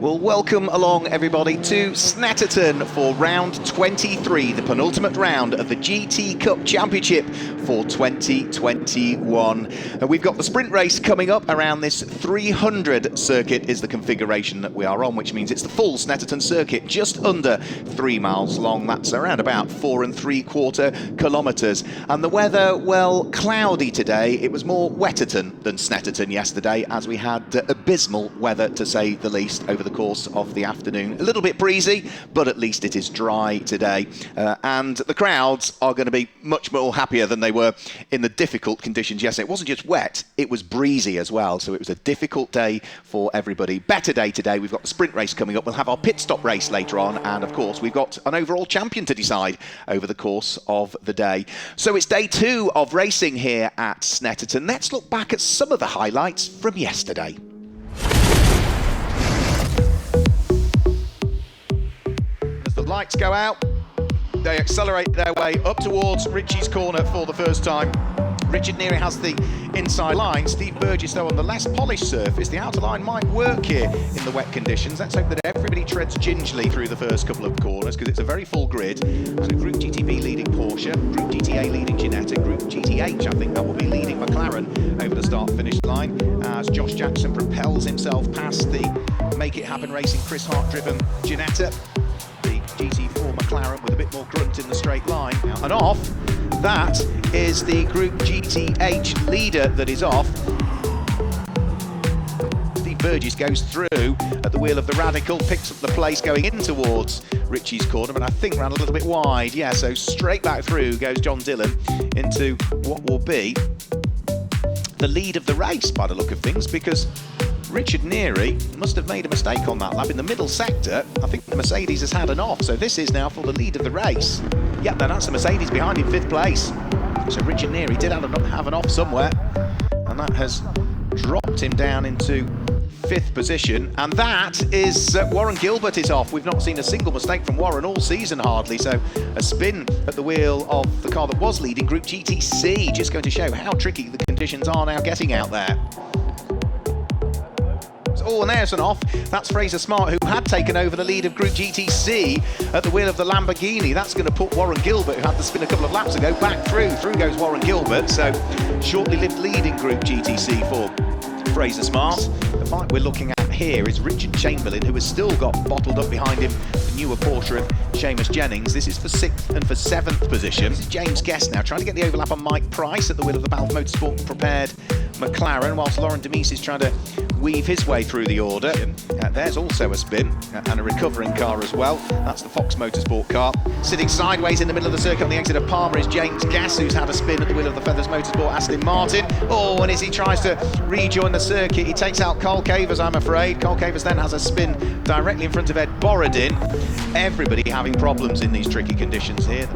Well, welcome along everybody to Snetterton for round 23, the penultimate round of the GT Cup Championship for 2021. We've got the sprint race coming up around this 300 circuit is the configuration that we are on, which means it's the full Snetterton circuit, just under 3 miles long. That's around about 4 3/4 kilometres. And the weather, well, cloudy today. It was more Wetterton than Snetterton yesterday, as we had abysmal weather, to say the least, over the course of the afternoon. A little bit breezy, but at least it is dry today. And the crowds are going to be much more happier than they were in the difficult conditions yesterday. It wasn't just wet, it was breezy as well. So it was a difficult day for everybody. Better day today. We've got the sprint race coming up. We'll have our pit stop race later on. And of course, we've got an overall champion to decide over the course of the day. So it's day 2 of racing here at Snetterton. Let's look back at some of the highlights from yesterday. The lights go out, they accelerate their way up towards Richie's corner for the first time. Richard Neary has the inside line. Steve Burgess, though, on the less polished surface. The outer line might work here in the wet conditions. Let's hope that everybody treads gingerly through the first couple of corners, because it's a very full grid. And a Group GTB leading Porsche, Group GTA leading Ginetta, Group GTH, I think that will be leading McLaren over the start-finish line, as Josh Jackson propels himself past the Make It Happen Racing Chris Hart-driven Ginetta. GT4 McLaren with a bit more grunt in the straight line. And off, that is the Group GTH leader that is off. Steve Burgess goes through at the wheel of the Radical, picks up the place going in towards Richie's corner, but I think ran a little bit wide. Yeah, so straight back through goes John Dillon into what will be the lead of the race by the look of things, because Richard Neary must have made a mistake on that lap in the middle sector. I think the Mercedes has had an off, so this is now for the lead of the race. Yep, then that's the Mercedes behind in 5th place. So Richard Neary did have an off somewhere, and that has dropped him down into 5th position. And that is Warren Gilbert is off. We've not seen a single mistake from Warren all season hardly, so a spin at the wheel of the car that was leading, Group GTC, just going to show how tricky the conditions are now getting out there. Oh, and there's an off. That's Fraser Smart, who had taken over the lead of Group GTC at the wheel of the Lamborghini. That's going to put Warren Gilbert, who had the spin a couple of laps ago, back through. Through goes Warren Gilbert. So shortly lived lead in Group GTC for Fraser Smart. The fight we're looking at here is Richard Chamberlain, who has still got bottled up behind him the newer Porsche of Seamus Jennings. This is for 6th and for 7th position. This is James Guest now trying to get the overlap on Mike Price at the wheel of the Balfe Motorsport prepared McLaren, whilst Lauren Demise is trying to weave his way through the order. There's also a spin and a recovering car as well. That's the Fox Motorsport car. Sitting sideways in the middle of the circuit on the exit of Palmer is James Gass, who's had a spin at the wheel of the Feathers Motorsport Aston Martin. Oh, and as he tries to rejoin the circuit, he takes out Carl Cavers, I'm afraid. Carl Cavers then has a spin directly in front of Ed Borodin. Everybody having problems in these tricky conditions here.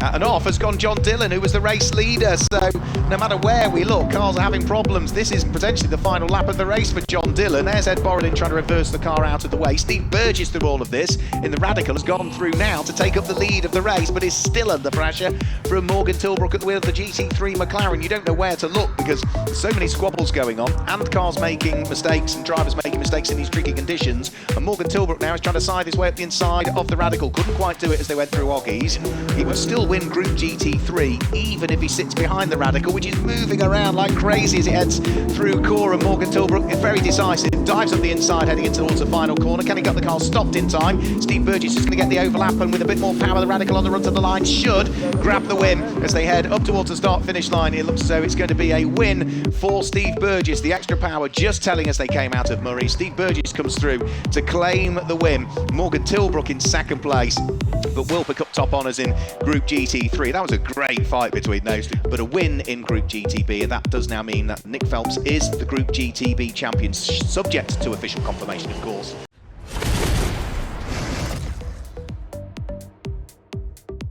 And off has gone John Dillon, who was the race leader. So no matter where we look, cars are having problems. This is potentially the final lap of the race for John Dillon. There's Ed Borodin trying to reverse the car out of the way. Steve Burgess, through all of this in the Radical, has gone through now to take up the lead of the race, but is still under pressure from Morgan Tilbrook at the wheel of the GT3 McLaren. You don't know where to look because there's so many squabbles going on, and cars making mistakes and drivers making mistakes in these tricky conditions. And Morgan Tilbrook now is trying to side his way up the inside of the Radical. Couldn't quite do it as they went through Oggies. He would still win Group GT3 even if he sits behind the Radical, which is moving around like crazy as it heads through Cora. Morgan Tilbrook is very decisive, dives up the inside heading in towards the final corner. Can he get the car stopped in time? Steve Burgess is going to get the overlap, and with a bit more power the Radical on the run to the line should grab the win as they head up towards the start finish line. It looks as though it's going to be a win for Steve Burgess. The extra power just telling us they came out of Murray. Steve Burgess comes through to claim the win. Morgan Tilbrook in 2nd place, but will pick up top honours in Group GT3. That was a great fight between those two, but a win in Group GTB, and that does now mean that Nick Phelps is the Group GTB champion, subject to official confirmation, of course.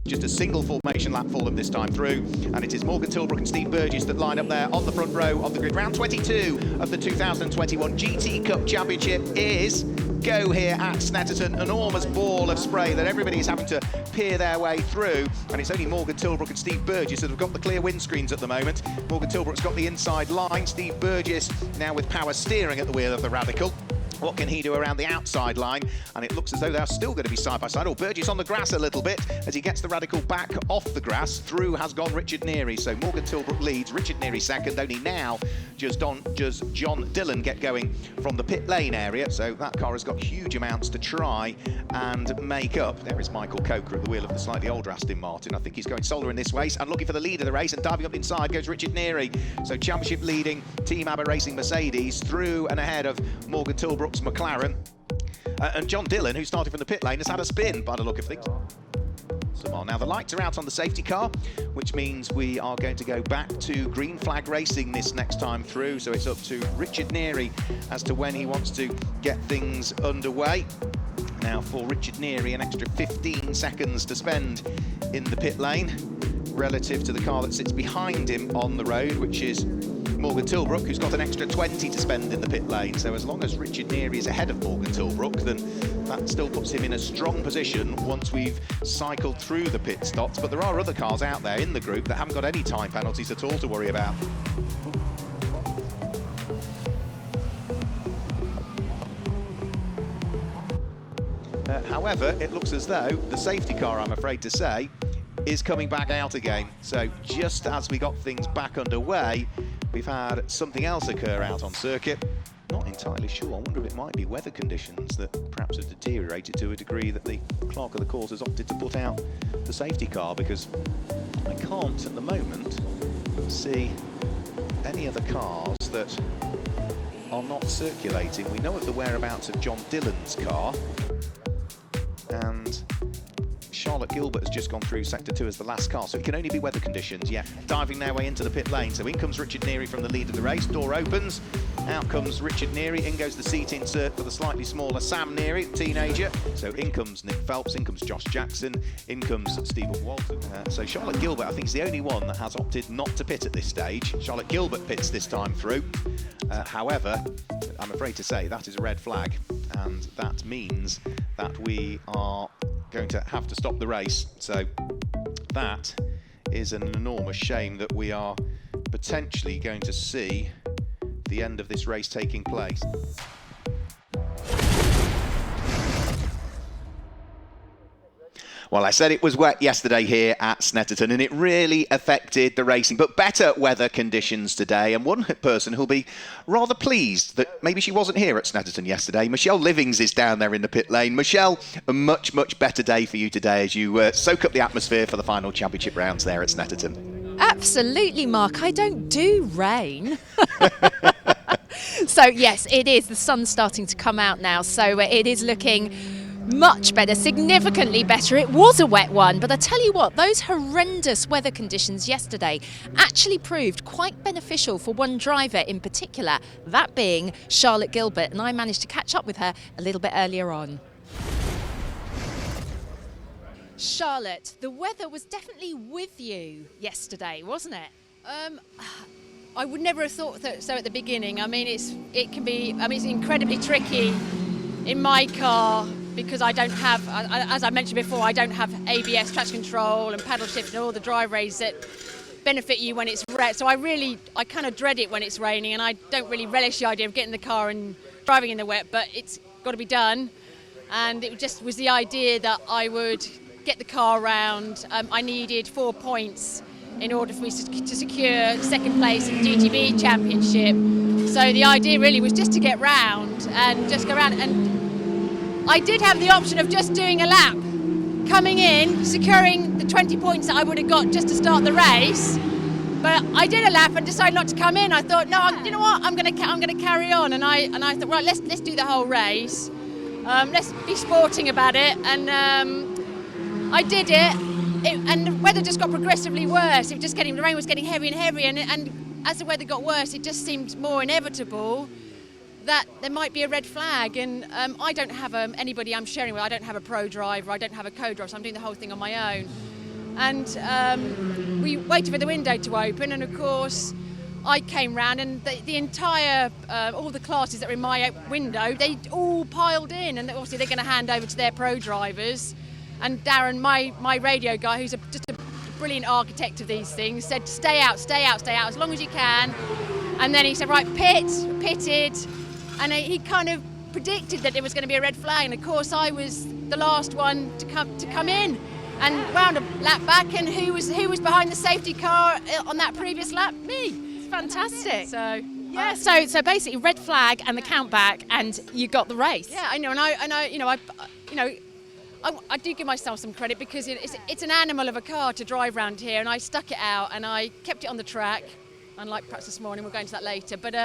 Just a single formation lap for them this time through, and it is Morgan Tilbrook and Steve Burgess that line up there on the front row of the grid. Round 22 of the 2021 GT Cup Championship is go here at Snetterton. Enormous ball of spray that everybody is having to peer their way through, and it's only Morgan Tilbrook and Steve Burgess that have got the clear windscreens at the moment. Morgan Tilbrook's got the inside line. Steve Burgess now with power steering at the wheel of the Radical. What can he do around the outside line? And it looks as though they're still going to be side by side. Oh, Burgess on the grass a little bit as he gets the Radical back off the grass. Through has gone Richard Neary. So Morgan Tilbrook leads, Richard Neary second. Only now does John Dillon get going from the pit lane area. So that car has got huge amounts to try and make up. There is Michael Coker at the wheel of the slightly older Aston Martin. I think he's going solo in this race and looking for the lead of the race, and diving up inside goes Richard Neary. So championship leading Team ABBA Racing Mercedes through and ahead of Morgan Tilbrook's McLaren. And John Dillon, who started from the pit lane, has had a spin by the look of things. Now the lights are out on the safety car, which means we are going to go back to green flag racing this next time through. So it's up to Richard Neary as to when he wants to get things underway. Now for Richard Neary, an extra 15 seconds to spend in the pit lane relative to the car that sits behind him on the road, which is Morgan Tilbrook, who's got an extra 20 to spend in the pit lane. So as long as Richard Neary is ahead of Morgan Tilbrook, then that still puts him in a strong position once we've cycled through the pit stops. But there are other cars out there in the group that haven't got any time penalties at all to worry about. However, it looks as though the safety car, I'm afraid to say, is coming back out again. So just as we got things back underway, we've had something else occur out on circuit. Not entirely sure. I wonder if it might be weather conditions that perhaps have deteriorated to a degree that the clerk of the course has opted to put out the safety car, because I can't at the moment see any other cars that are not circulating. We know of the whereabouts of John Dillon's car, and Charlotte Gilbert has just gone through sector 2 as the last car, so it can only be weather conditions. Yeah, diving their way into the pit lane. So in comes Richard Neary from the lead of the race. Door opens, out comes Richard Neary. In goes the seat insert for the slightly smaller Sam Neary, teenager. So in comes Nick Phelps, in comes Josh Jackson, in comes Stephen Walton. So Charlotte Gilbert, I think, is the only one that has opted not to pit at this stage. Charlotte Gilbert pits this time through. However, I'm afraid to say that is a red flag, and that means that we are going to have to stop the race. So that is an enormous shame that we are potentially going to see the end of this race taking place. Well, I said it was wet yesterday here at Snetterton, and it really affected the racing, but better weather conditions today. And one person who'll be rather pleased that maybe she wasn't here at Snetterton yesterday, Michelle Livings, is down there in the pit lane. Michelle, a much, much better day for you today as you soak up the atmosphere for the final championship rounds there at Snetterton. Absolutely, Mark. I don't do rain. So, yes, it is. The sun's starting to come out now, so it is looking much better, significantly better. It was a wet one, but I tell you what, those horrendous weather conditions yesterday actually proved quite beneficial for one driver in particular, that being Charlotte Gilbert, and I managed to catch up with her a little bit earlier on. Charlotte, the weather was definitely with you yesterday, wasn't it? I would never have thought so at the beginning. I mean, it's incredibly tricky in my car, because I don't have, as I mentioned before, I don't have ABS, traction control and paddle shift and all the drive aids that benefit you when it's wet. So I kind of dread it when it's raining, and I don't really relish the idea of getting in the car and driving in the wet, but it's got to be done. And it just was the idea that I would get the car around. I needed 4 points in order for me to secure second place in the GTB Championship. So the idea really was just to get round and just go around. And I did have the option of just doing a lap, coming in, securing the 20 points that I would have got just to start the race. But I did a lap and decided not to come in. I thought, no, you know what? I'm going to carry on. And I thought, right, let's do the whole race. Let's be sporting about it. And I did it. And the weather just got progressively worse. The rain was getting heavier and heavier. And as the weather got worse, it just seemed more inevitable that there might be a red flag. And I don't have anybody I'm sharing with. I don't have a pro driver, I don't have a co-driver, so I'm doing the whole thing on my own. And we waited for the window to open, and of course I came round, and the entire, all the classes that were in my window, they all piled in, and obviously they're going to hand over to their pro drivers. And Darren, my radio guy, who's just a brilliant architect of these things, said stay out as long as you can. And then he said, right, pitted. And he kind of predicted that there was going to be a red flag, and of course I was the last one to come in, and wound a lap back. And who was behind the safety car on that previous lap? Me. It's fantastic. So yeah, so basically red flag and the count back, and you got the race. yeah, I know, and I do give myself some credit, because it's an animal of a car to drive around here, and I stuck it out and I kept it on the track. Unlike perhaps this morning, we'll go into that later. But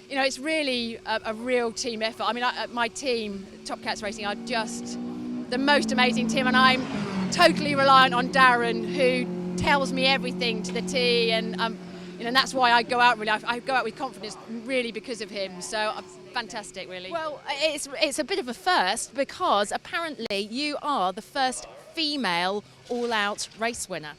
it's really a real team effort. I mean, my team, Top Cats Racing, are just the most amazing team, and I'm totally reliant on Darren, who tells me everything to the T, and and that's why I go out really. I go out with confidence, really, because of him. So fantastic, really. Well, it's a bit of a first, because apparently you are the first female all-out race winner.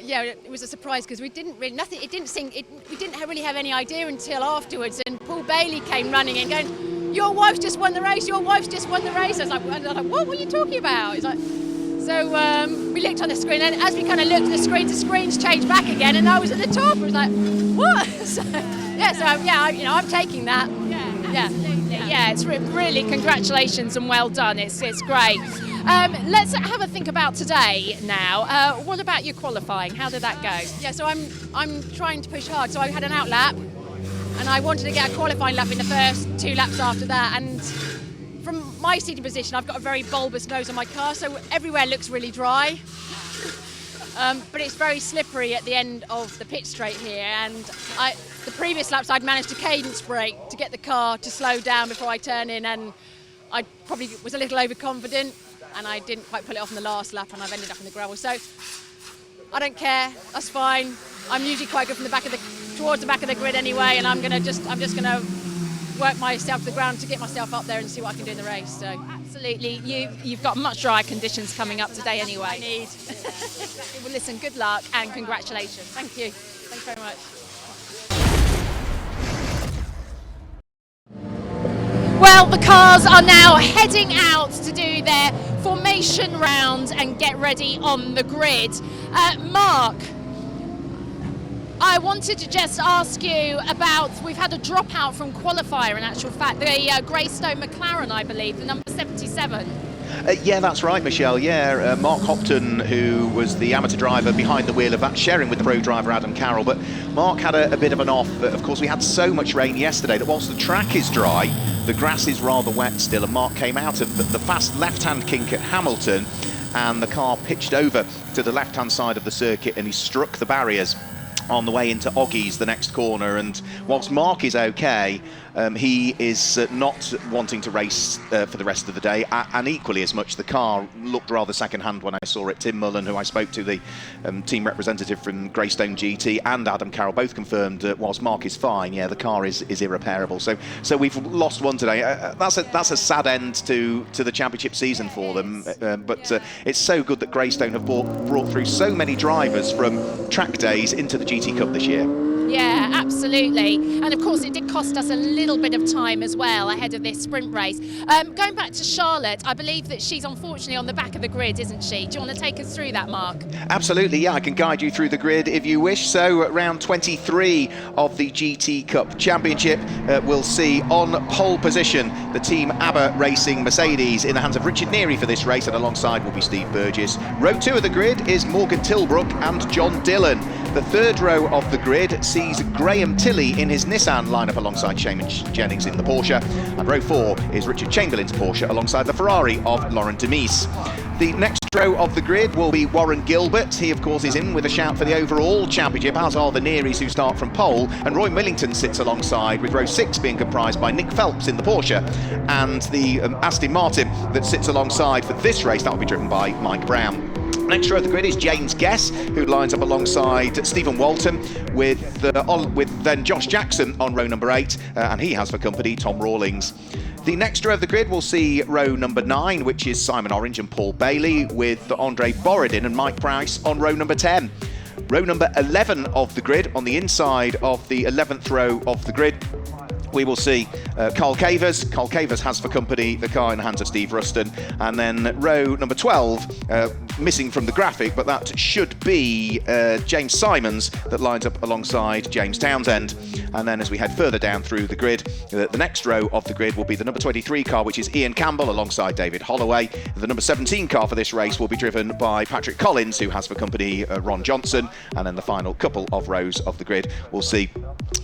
Yeah, it was a surprise, because we didn't really we didn't really have any idea until afterwards, and Paul Bailey came running in going, "Your wife's just won the race. Your wife's just won the race." I was like, "What? What are you talking about?" It's like, so we looked on the screen, and as we kind of looked at the screens changed back again, and I was at the top. I was like, "What?" I'm taking that. Yeah, absolutely. Yeah, it's really congratulations and well done. It's great. Let's have a think about today now. What about your qualifying? How did that go? Yeah, so I'm trying to push hard. So I had an out lap, and I wanted to get a qualifying lap in the first 2 laps after that. And from my seating position, I've got a very bulbous nose on my car, so everywhere looks really dry. But it's very slippery at the end of the pit straight here, and the previous laps I'd managed to cadence brake to get the car to slow down before I turn in, and I probably was a little overconfident, and I didn't quite pull it off in the last lap, and I've ended up in the gravel. So I don't care, that's fine. I'm usually quite good from towards the back of the grid anyway, and I'm just gonna work myself to the ground to get myself up there and see what I can do in the race. So absolutely, you've got much drier conditions coming up today anyway. I need. Well, listen, good luck and congratulations. Thank you. Thanks very much. Well, the cars are now heading out to do their formation round and get ready on the grid. Mark, I wanted to just ask you about, we've had a dropout from qualifier in actual fact, the Greystone McLaren, I believe, the number 77. Yeah, that's right, Michelle. Yeah, Mark Hopton, who was the amateur driver behind the wheel of that, sharing with the pro driver Adam Carroll. But Mark had a bit of an off. Of course, we had so much rain yesterday that whilst the track is dry, the grass is rather wet still. And Mark came out of the fast left-hand kink at Hamilton, and the car pitched over to the left-hand side of the circuit, and he struck the barriers on the way into Oggies, the next corner. And whilst Mark is okay, he is not wanting to race for the rest of the day, and equally as much the car looked rather second-hand when I saw it. Tim Mullen, who I spoke to, the team representative from Greystone GT, and Adam Carroll both confirmed whilst Mark is fine, yeah, the car is irreparable. So we've lost one today. That's a sad end to the championship season for them, but it's so good that Greystone have brought through so many drivers from track days into the GT Cup this year. Yeah, absolutely. And of course, it did cost us a little bit of time as well ahead of this sprint race. Going back to Charlotte, I believe that she's unfortunately on the back of the grid, isn't she? Do you want to take us through that, Mark? Absolutely, yeah. I can guide you through the grid if you wish. So round 23 of the GT Cup Championship will see on pole position the Team ABBA Racing Mercedes in the hands of Richard Neary for this race, and alongside will be Steve Burgess. Row 2 of the grid is Morgan Tilbrook and John Dillon. The third row of the grid sees Graham Tilley in his Nissan lineup alongside Seamus Jennings in the Porsche. And row 4 is Richard Chamberlain's Porsche alongside the Ferrari of Laurent Demise. The next row of the grid will be Warren Gilbert. He, of course, is in with a shout for the overall championship, as are the Nearys, who start from pole. And Roy Millington sits alongside, with row 6 being comprised by Nick Phelps in the Porsche and the Aston Martin that sits alongside for this race. That will be driven by Mike Brown. Next row of the grid is James Guess, who lines up alongside Stephen Walton with then Josh Jackson on row number 8, and he has for company Tom Rawlings. The next row of the grid will see row number 9, which is Simon Orange and Paul Bailey, with Andre Borodin and Mike Price on row number 10. Row number 11 of the grid, on the inside of the 11th row of the grid, we will see Carl Cavers. Carl Cavers has for company the car in the hands of Steve Ruston. And then row number 12, missing from the graphic, but that should be James Simons that lines up alongside James Townsend. And then as we head further down through the grid, the next row of the grid will be the number 23 car, which is Ian Campbell alongside David Holloway. The number 17 car for this race will be driven by Patrick Collins, who has for company Ron Johnson. And then the final couple of rows of the grid will see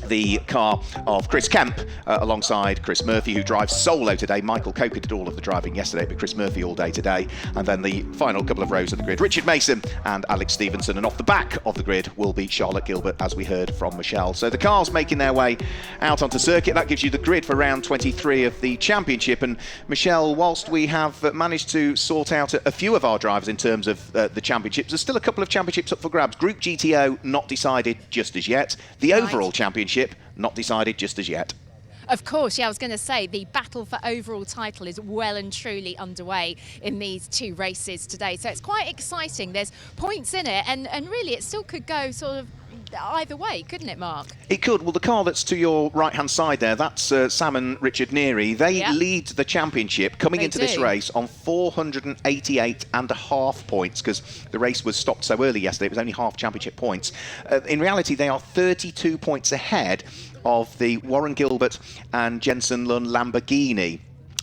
the car of Chris Kemp alongside Chris Murphy, who drives solo today. Michael Coker did all of the driving yesterday, but Chris Murphy all day today. And then the final couple of rows of the grid, Richard Mason and Alex Stevenson. And off the back of the grid will be Charlotte Gilbert, as we heard from Michelle. So the cars making their way out onto circuit. That gives you the grid for round 23 of the championship. And Michelle, whilst we have managed to sort out a few of our drivers in terms of the championships, there's still a couple of championships up for grabs. Group GTO not decided just as yet. The overall championship not decided just as yet. Of course, yeah, I was going to say the battle for overall title is well and truly underway in these two races today. So it's quite exciting. There's points in it, and really it still could go sort of either way, couldn't it, Mark? It could. Well, the car that's to your right-hand side there, that's Sam and Richard Neary. They lead the championship coming into this race on 488.5 points, because the race was stopped so early yesterday. It was only half championship points. In reality, they are 32 points ahead of the Warren Gilbert and Jensen Lund Lamborghini.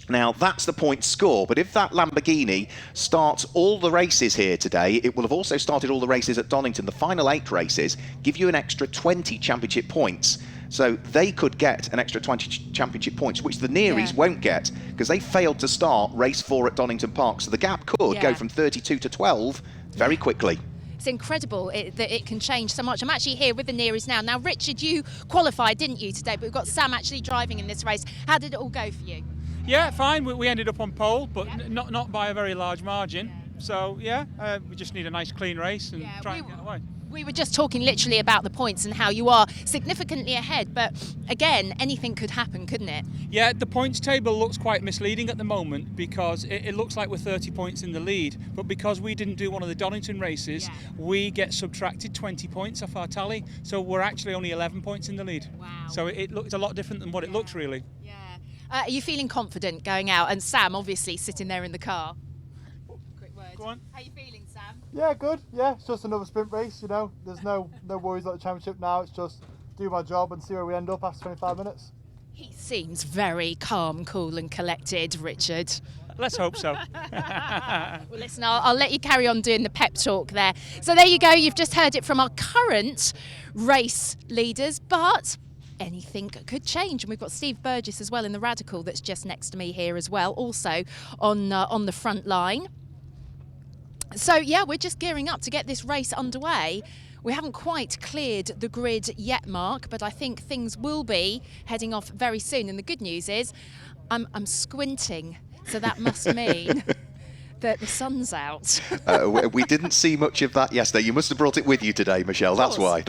Now, that's the point score, but if that Lamborghini starts all the races here today, it will have also started all the races at Donington. The final 8 races give you an extra 20 championship points. So they could get an extra 20 championship points, which the Nearys won't get, because they failed to start race 4 at Donington Park. So the gap could go from 32 to 12 very quickly. It's incredible that it can change so much. I'm actually here with the Nearys now. Now, Richard, you qualified, didn't you, today? But we've got Sam actually driving in this race. How did it all go for you? Yeah, fine. We ended up on pole, but not by a very large margin. So, we just need a nice clean race and try and get away. We were just talking literally about the points and how you are significantly ahead, but again, anything could happen, couldn't it? Yeah, the points table looks quite misleading at the moment, because it looks like we're 30 points in the lead, but because we didn't do one of the Donington races, we get subtracted 20 points off our tally, so we're actually only 11 points in the lead. Wow. So it looks a lot different than what it looks really. Yeah. Are you feeling confident going out? And Sam, obviously, sitting there in the car. Quick word. Go on. How are you feeling, Sam? Yeah, good. Yeah, it's just another sprint race, you know. There's no worries about the championship now. It's just do my job and see where we end up after 25 minutes. He seems very calm, cool and collected, Richard. Let's hope so. Well, listen, I'll let you carry on doing the pep talk there. So there you go. You've just heard it from our current race leaders, but anything could change. And we've got Steve Burgess as well in the Radical that's just next to me here as well, also on the front line. So, yeah, we're just gearing up to get this race underway. We haven't quite cleared the grid yet, Mark, but I think things will be heading off very soon. And the good news is I'm squinting, so that must mean that the sun's out. We didn't see much of that yesterday. You must have brought it with you today, Michelle. That's why.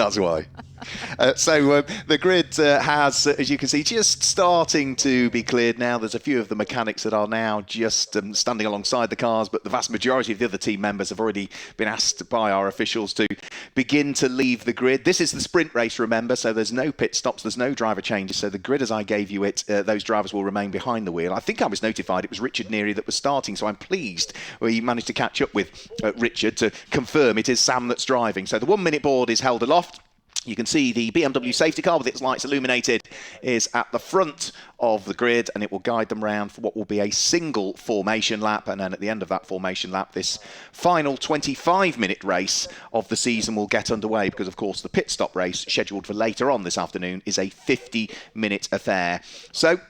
So the grid has, as you can see, just starting to be cleared now. There's a few of the mechanics that are now just standing alongside the cars, but the vast majority of the other team members have already been asked by our officials to begin to leave the grid. This is the sprint race, remember, so there's no pit stops, there's no driver changes. So the grid, as I gave you it, those drivers will remain behind the wheel. I think I was notified it was Richard Neary that was starting, so I'm pleased we managed to catch up with Richard to confirm it is Sam that's driving. So the 1 minute board is held aloft. You can see the BMW safety car with its lights illuminated is at the front of the grid, and it will guide them round for what will be a single formation lap. And then at the end of that formation lap, this final 25-minute race of the season will get underway, because, of course, the pit stop race scheduled for later on this afternoon is a 50-minute affair. So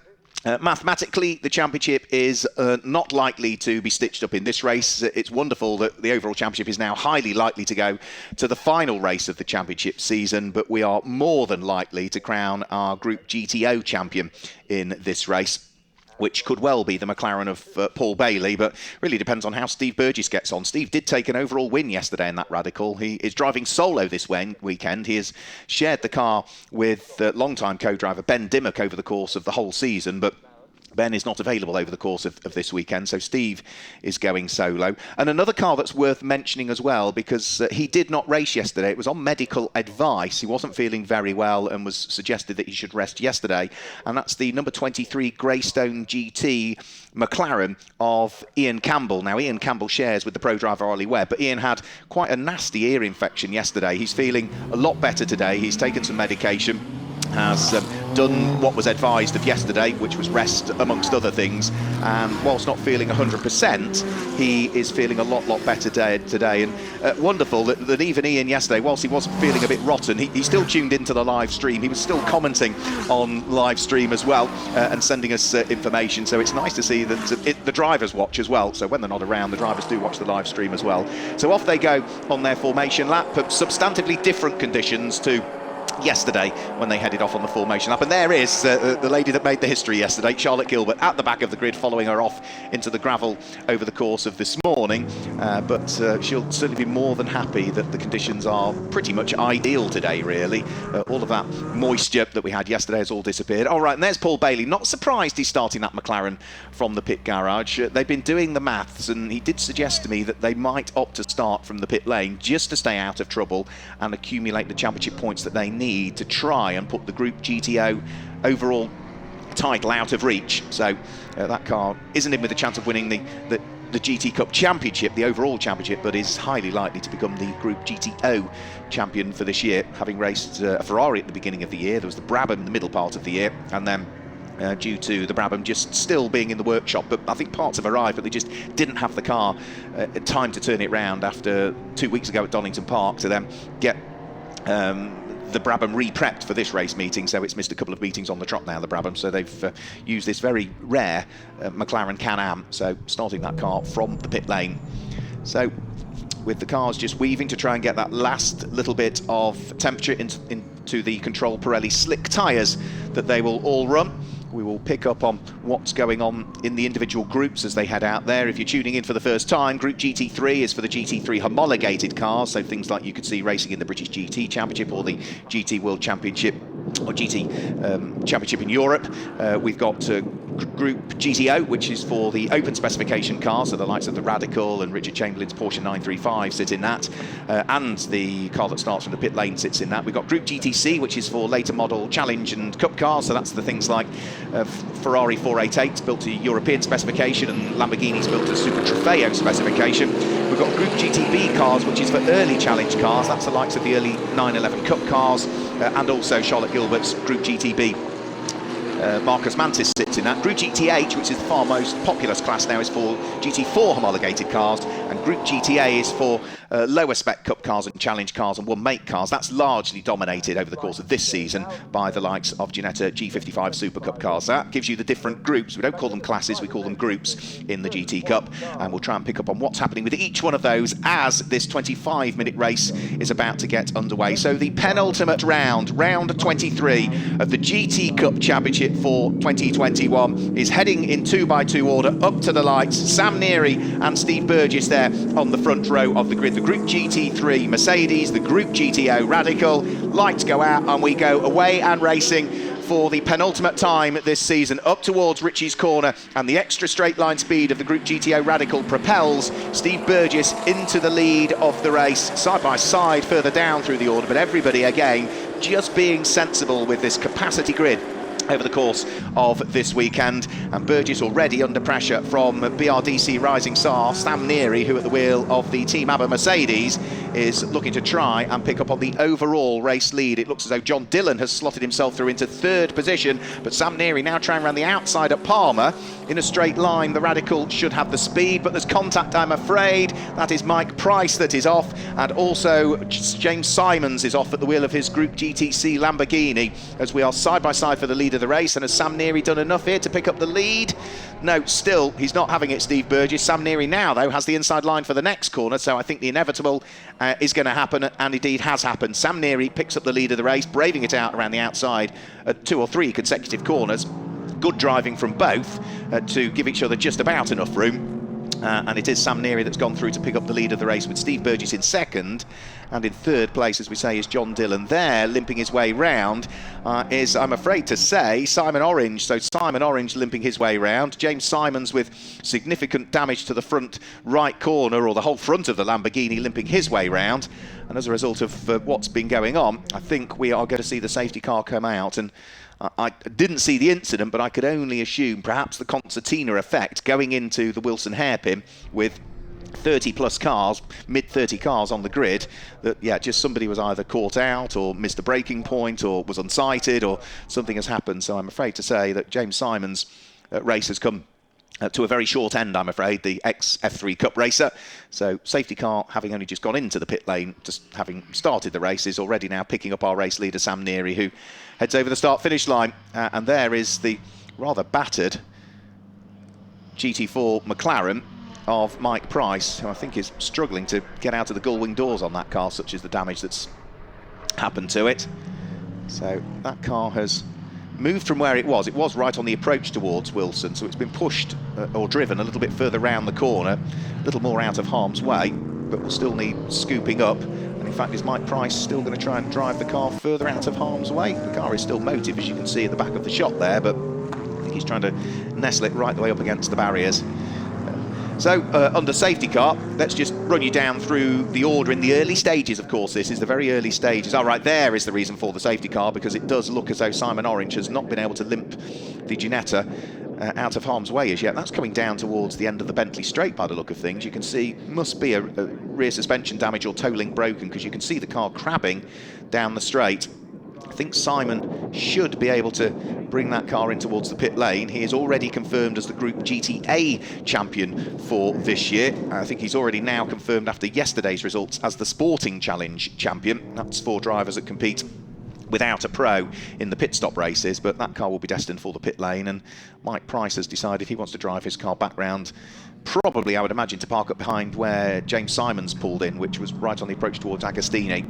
mathematically, the championship is not likely to be stitched up in this race. It's wonderful that the overall championship is now highly likely to go to the final race of the championship season, but we are more than likely to crown our Group GTO champion in this race, which could well be the McLaren of Paul Bailey, but really depends on how Steve Burgess gets on. Steve did take an overall win yesterday in that Radical. He is driving solo this weekend. He has shared the car with longtime co-driver Ben Dimmock over the course of the whole season, but Ben is not available over the course of this weekend, so Steve is going solo. And another car that's worth mentioning as well, because he did not race yesterday. It was on medical advice. He wasn't feeling very well and was suggested that he should rest yesterday. And that's the number 23 Greystone GT McLaren of Ian Campbell. Now, Ian Campbell shares with the pro driver Ollie Webb, but Ian had quite a nasty ear infection yesterday. He's feeling a lot better today. He's taken some medication, has done what was advised of yesterday, which was rest amongst other things, and whilst not feeling 100%, he is feeling a lot better today. And wonderful that even Ian yesterday, whilst he wasn't feeling a bit rotten, he still tuned into the live stream. He was still commenting on live stream as well, and sending us information. So it's nice to see that the drivers watch as well. So when they're not around, the drivers do watch the live stream as well. So off they go on their formation lap, but substantively different conditions to yesterday when they headed off on the formation lap. And there is the lady that made the history yesterday, Charlotte Gilbert, at the back of the grid, following her off into the gravel over the course of this morning. But she'll certainly be more than happy that the conditions are pretty much ideal today, really. All of that moisture that we had yesterday has all disappeared. All right, and there's Paul Bailey. Not surprised he's starting that McLaren from the pit garage. They've been doing the maths, and he did suggest to me that they might opt to start from the pit lane just to stay out of trouble and accumulate the championship points that they need to try and put the Group GTO overall title out of reach. So that car isn't in with a chance of winning the GT Cup Championship, the overall championship, but is highly likely to become the Group GTO champion for this year, having raced a Ferrari at the beginning of the year. There was the Brabham in the middle part of the year, and then due to the Brabham just still being in the workshop, but I think parts have arrived, but they just didn't have the car time to turn it round after 2 weeks ago at Donington Park to then get the Brabham re-prepped for this race meeting. So it's missed a couple of meetings on the trot now, the Brabham. So they've used this very rare McLaren Can-Am, so starting that car from the pit lane. So with the cars just weaving to try and get that last little bit of temperature into the Control Pirelli slick tyres that they will all run. We will pick up on what's going on in the individual groups as they head out there. If you're tuning in for the first time, Group GT3 is for the GT3 homologated cars, so things like you could see racing in the British GT Championship or the GT World Championship or GT Championship in Europe. We've got Group GTO, which is for the open specification cars, so the likes of the Radical and Richard Chamberlain's Porsche 935 sit in that, and the car that starts from the pit lane sits in that. We've got Group GTC, which is for later model Challenge and Cup cars, so that's the things like Ferrari 488 built to European specification and Lamborghini's built to Super Trofeo specification. We've got Group GTB cars, which is for early Challenge cars. That's the likes of the early 911 Cup cars, and also Charlotte Gilbert's Group GTB. Marcus Mantis sits in that. Group GTH, which is the far most populous class now, is for GT4 homologated cars, and Group GTA is for lower spec Cup cars and Challenge cars and one make cars. That's largely dominated over the course of this season by the likes of Ginetta G55 Super Cup cars. That gives you the different groups. We don't call them classes, we call them groups in the GT Cup, and we'll try and pick up on what's happening with each one of those as this 25-minute race is about to get underway. So the penultimate round, round 23 of the GT Cup Championship for 2021 is heading in 2x2 order up to the lights. Sam Neary and Steve Burgess there on the front row of the grid. The Group GT3 Mercedes, the Group GTO Radical. Lights go out and we go away and racing for the penultimate time this season up towards Richie's corner, and the extra straight line speed of the Group GTO Radical propels Steve Burgess into the lead of the race, side by side further down through the order, but everybody again just being sensible with this capacity grid over the course of this weekend. And Burgess already under pressure from BRDC Rising Star Sam Neary, who at the wheel of the Team ABBA Mercedes is looking to try and pick up on the overall race lead. It looks as though John Dillon has slotted himself through into third position, but Sam Neary now trying around the outside at Palmer in a straight line. The Radical should have the speed, but there's contact, I'm afraid. That is Mike Price that is off, and also James Simons is off at the wheel of his Group GTC Lamborghini, as we are side by side for the lead of the race. And has Sam Neary done enough here to pick up the lead? No, still he's not having it, Steve Burgess. Sam Neary now though has the inside line for the next corner, so I think the inevitable is going to happen, and indeed has happened. Sam Neary picks up the lead of the race, braving it out around the outside at 2 or 3 consecutive corners. Good driving from both to give each other just about enough room. And it is Sam Neary that's gone through to pick up the lead of the race, with Steve Burgess in second. And in third place, as we say, is John Dillon. There, limping his way round, is, I'm afraid to say, Simon Orange. So Simon Orange limping his way round. James Simons with significant damage to the front right corner, or the whole front of the Lamborghini, limping his way round. And as a result of what's been going on, I think we are going to see the safety car come out. And I didn't see the incident, but I could only assume perhaps the concertina effect going into the Wilson hairpin with 30 plus cars, mid 30 cars on the grid, that just somebody was either caught out or missed a braking point or was unsighted or something has happened. So I'm afraid to say that James Simons' race has come to a very short end, I'm afraid, the ex-F3 Cup racer. So safety car, having only just gone into the pit lane, just having started the race, is already now picking up our race leader, Sam Neary, who heads over the start-finish line. And there is the rather battered GT4 McLaren of Mike Price, who I think is struggling to get out of the gull-wing doors on that car, such as the damage that's happened to it. So that car has moved from where it was right on the approach towards Wilson, so it's been pushed or driven a little bit further round the corner, a little more out of harm's way, but will still need scooping up. And in fact, is Mike Price still going to try and drive the car further out of harm's way? The car is still motive, as you can see at the back of the shot there, but I think he's trying to nestle it right the way up against the barriers. So, under safety car, let's just run you down through the order in the early stages. Of course, this is the very early stages. All right, there is the reason for the safety car, because it does look as though Simon Orange has not been able to limp the Ginetta out of harm's way as yet. That's coming down towards the end of the Bentley straight by the look of things. You can see must be a rear suspension damage or toe link broken, because you can see the car crabbing down the straight. I think Simon should be able to bring that car in towards the pit lane. He is already confirmed as the Group GTA champion for this year. I think he's already now confirmed after yesterday's results as the Sporting Challenge champion. That's 4 drivers that compete without a pro in the pit stop races, but that car will be destined for the pit lane, and Mike Price has decided he wants to drive his car back round, probably, I would imagine, to park up behind where James Simons pulled in, which was right on the approach towards Agostini.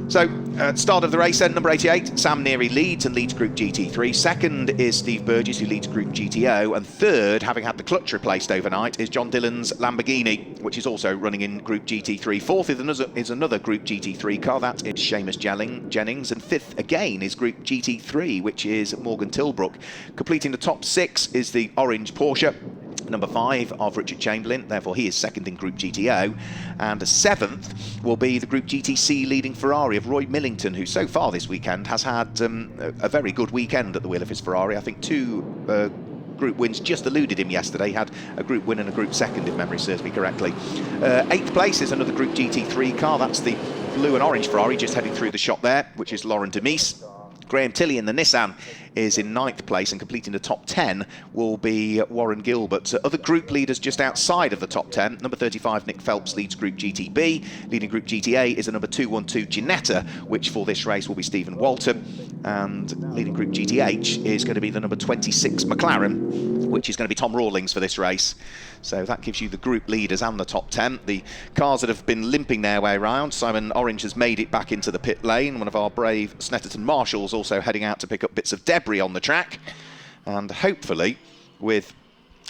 So, start of the race then, number 88, Sam Neary leads and leads Group GT3. Second is Steve Burgess, who leads Group GTO. And third, having had the clutch replaced overnight, is John Dillon's Lamborghini, which is also running in Group GT3. Fourth is another Group GT3 car, that is Seamus Jennings. And fifth, again, is Group GT3, which is Morgan Tilbrook. Completing the top 6 is the orange Porsche, number 5 of Richard Chamberlain, therefore he is second in Group GTO, and 7th will be the Group GTC leading Ferrari of Roy Millington, who so far this weekend has had a very good weekend at the wheel of his Ferrari. I think 2 group wins just eluded him yesterday. He had a group win and a group second, if memory serves me correctly. 8th place is another Group GT3 car, that's the blue and orange Ferrari just heading through the shot there, which is Laurent Demise. Graham Tilley in the Nissan is in 9th place, and completing the top 10 will be Warren Gilbert. Other group leaders just outside of the top 10. Number 35, Nick Phelps, leads Group GTB. Leading Group GTA is the number 212 Ginetta, which for this race will be Stephen Walton. And leading Group GTH is going to be the number 26 McLaren, which is going to be Tom Rawlings for this race. So that gives you the group leaders and the top 10. The cars that have been limping their way around, Simon Orange has made it back into the pit lane. One of our brave Snetterton marshals also heading out to pick up bits of debris on the track. And hopefully, with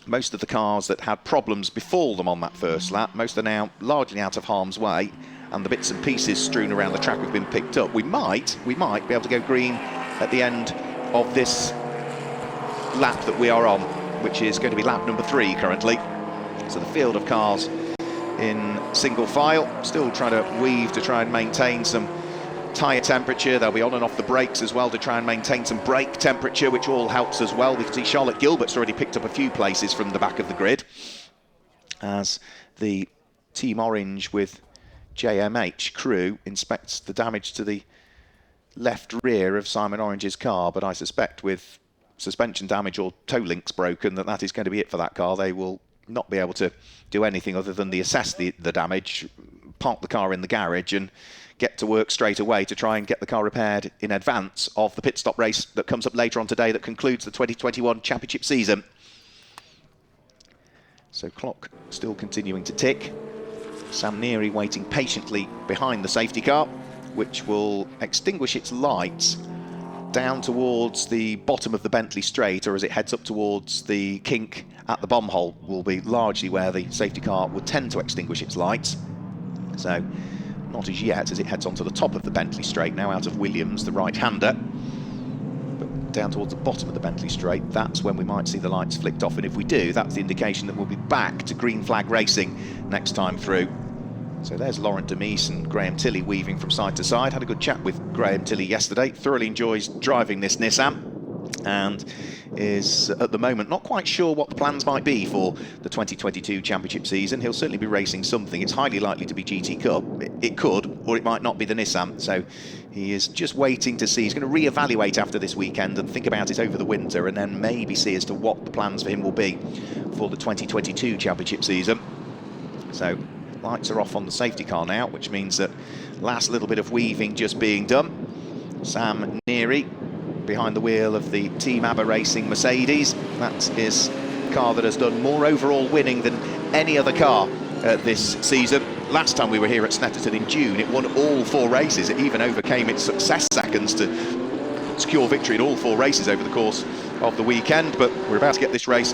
most of the cars that had problems befall them on that first lap, most are now largely out of harm's way, and the bits and pieces strewn around the track have been picked up. We might be able to go green at the end of this lap that we are on, which is going to be lap number 3 currently. So the field of cars in single file, still trying to weave to try and maintain some tyre temperature. They'll be on and off the brakes as well to try and maintain some brake temperature, which all helps as well. We can see Charlotte Gilbert's already picked up a few places from the back of the grid, as the Team Orange with JMH crew inspects the damage to the left rear of Simon Orange's car. But I suspect with suspension damage or toe links broken, that is going to be it for that car. They will not be able to do anything other than assess the damage, park the car in the garage and get to work straight away to try and get the car repaired in advance of the pit stop race that comes up later on today that concludes the 2021 championship season. So clock still continuing to tick. Sam Neary waiting patiently behind the safety car, which will extinguish its lights down towards the bottom of the Bentley Straight, or as it heads up towards the kink at the bomb hole, will be largely where the safety car would tend to extinguish its lights. So not as yet, as it heads onto the top of the Bentley Straight, now out of Williams, the right-hander. But down towards the bottom of the Bentley Straight, that's when we might see the lights flicked off. And if we do, that's the indication that we'll be back to green flag racing next time through. So there's Laurent Demise and Graham Tilley weaving from side to side. Had a good chat with Graham Tilley yesterday. Thoroughly enjoys driving this Nissan, and is at the moment not quite sure what the plans might be for the 2022 championship season. He'll certainly be racing something. It's highly likely to be GT Cup. It could, or it might not be the Nissan. So he is just waiting to see. He's going to re-evaluate after this weekend and think about it over the winter, and then maybe see as to what the plans for him will be for the 2022 championship season. So lights are off on the safety car now, which means that last little bit of weaving just being done. Sam Neary behind the wheel of the Team ABBA Racing Mercedes. That is a car that has done more overall winning than any other car this season. Last time we were here at Snetterton in June, it won all 4 races. It even overcame its success seconds to secure victory in all 4 races over the course of the weekend. But we're about to get this race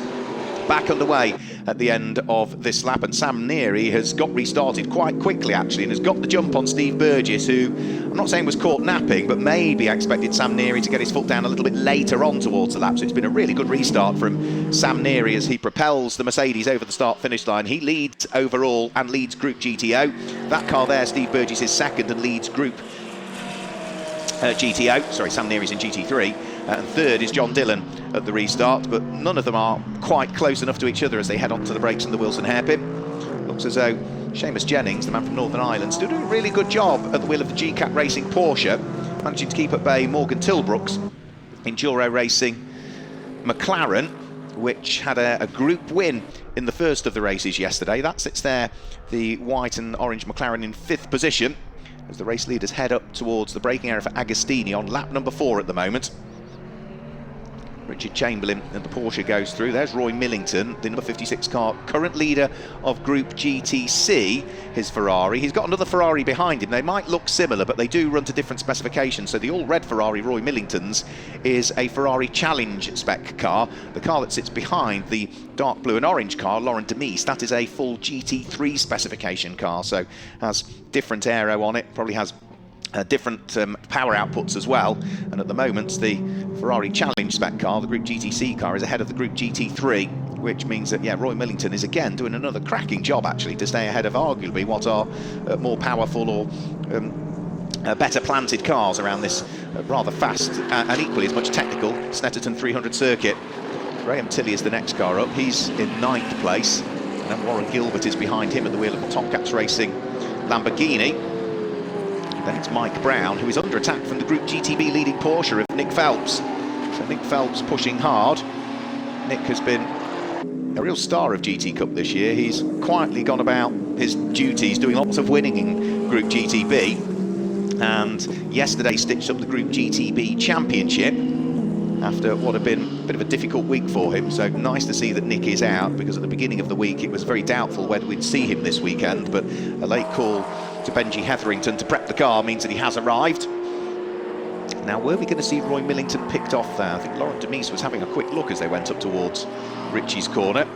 back underway at the end of this lap, and Sam Neary has got restarted quite quickly actually, and has got the jump on Steve Burgess, who I'm not saying was caught napping, but maybe I expected Sam Neary to get his foot down a little bit later on towards the lap. So it's been a really good restart from Sam Neary as he propels the Mercedes over the start-finish line. He leads overall and leads Group GTO. That car there, Steve Burgess, is second and leads Group GTO. Sorry, Sam Neary's in GT3. And third is John Dillon at the restart, but none of them are quite close enough to each other as they head onto the brakes in the Wilson hairpin. Looks as though Seamus Jennings, the man from Northern Ireland, still doing a really good job at the wheel of the GCAT Racing Porsche, managing to keep at bay Morgan Tilbrook's Enduro Racing McLaren, which had a group win in the first of the races yesterday. That sits there, the white and orange McLaren, in 5th position, as the race leaders head up towards the braking area for Agostini on lap number 4 at the moment. Richard Chamberlain and the Porsche goes through. There's Roy Millington, the number 56 car, current leader of Group GTC, his Ferrari. He's got another Ferrari behind him. They might look similar, but they do run to different specifications. So the all-red Ferrari, Roy Millington's, is a Ferrari Challenge spec car. The car that sits behind the dark blue and orange car, Laurent Demise, that is a full GT3 specification car. So has different aero on it, probably has different power outputs as well, and at the moment the Ferrari Challenge spec car, the Group GTC car, is ahead of the Group GT3, which means that, yeah, Roy Millington is again doing another cracking job actually to stay ahead of arguably what are more powerful or better planted cars around this rather fast and equally as much technical Snetterton 300 circuit. Graham Tilley is the next car up. He's in 9th place, and then Warren Gilbert is behind him at the wheel of the Tomcats Racing Lamborghini. Then it's Mike Brown, who is under attack from the Group GTB leading Porsche of Nick Phelps. So Nick Phelps pushing hard. Nick has been a real star of GT Cup this year. He's quietly gone about his duties, doing lots of winning in Group GTB. And yesterday stitched up the Group GTB Championship after what had been a bit of a difficult week for him. So nice to see that Nick is out, because at the beginning of the week it was very doubtful whether we'd see him this weekend, but a late call to Benji Hetherington to prep the car means that he has arrived. Now, were we going to see Roy Millington picked off there? I think Laurent Demise was having a quick look as they went up towards Richie's corner.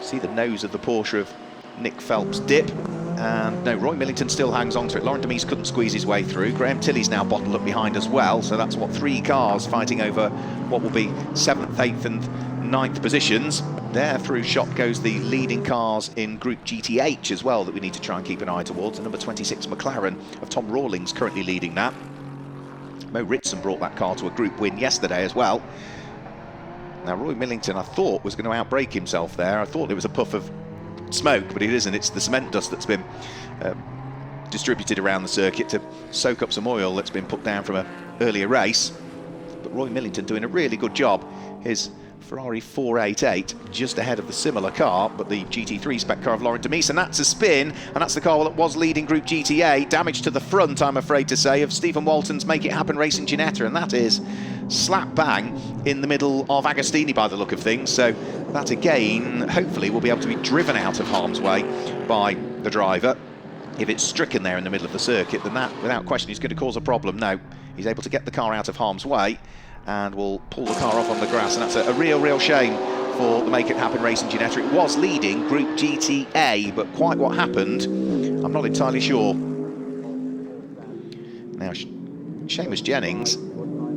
See the nose of the Porsche of Nick Phelps dip, and no, Roy Millington still hangs on to it. Laurent Demise couldn't squeeze his way through. Graham Tilley's now bottled up behind as well, so that's what, 3 cars fighting over what will be 7th, 8th and 9th positions. There through shot goes the leading cars in Group GTH as well that we need to try and keep an eye towards. The number 26 McLaren of Tom Rawlings currently leading that. Mo Ritson brought that car to a group win yesterday as well. Now Roy Millington, I thought, was going to outbrake himself there. I thought it was a puff of smoke, but it isn't. It's the cement dust that's been distributed around the circuit to soak up some oil that's been put down from an earlier race. But Roy Millington doing a really good job. His Ferrari 488 just ahead of the similar car, but the GT3 spec car of Laurent Demise, and that's a spin, and that's the car that was leading Group GTA. Damage to the front, I'm afraid to say, of Stephen Walton's Make It Happen Racing Ginetta, and that is slap bang in the middle of Agostini by the look of things. So that again, hopefully, will be able to be driven out of harm's way by the driver. If it's stricken there in the middle of the circuit, then that, without question, is going to cause a problem. No, he's able to get the car out of harm's way and will pull the car off on the grass, and that's a real shame for the Make It Happen Racing Ginetta. It was leading Group GTA, but quite what happened, I'm not entirely sure. Now, Seamus Jennings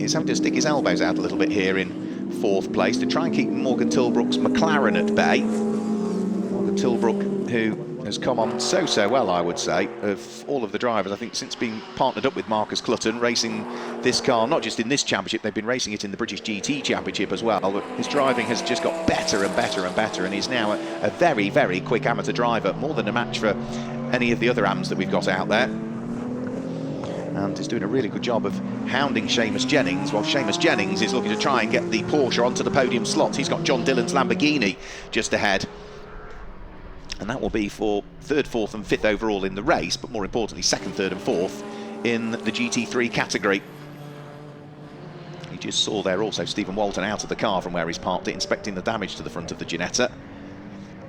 is having to stick his elbows out a little bit here in 4th place to try and keep Morgan Tilbrook's McLaren at bay. Morgan Tilbrook, who has come on so well, I would say, of all of the drivers, I think, since being partnered up with Marcus Clutton, racing this car, not just in this championship, they've been racing it in the British GT Championship as well, but his driving has just got better and better, and he's now a very quick amateur driver, more than a match for any of the other AMs that we've got out there. And he's doing a really good job of hounding Seamus Jennings, while Seamus Jennings is looking to try and get the Porsche onto the podium slots. He's got John Dillon's Lamborghini just ahead. And that will be for 3rd, 4th and 5th overall in the race, but more importantly 2nd, 3rd and 4th in the GT3 category. You just saw there also Stephen Walton out of the car from where he's parked it, inspecting the damage to the front of the Ginetta.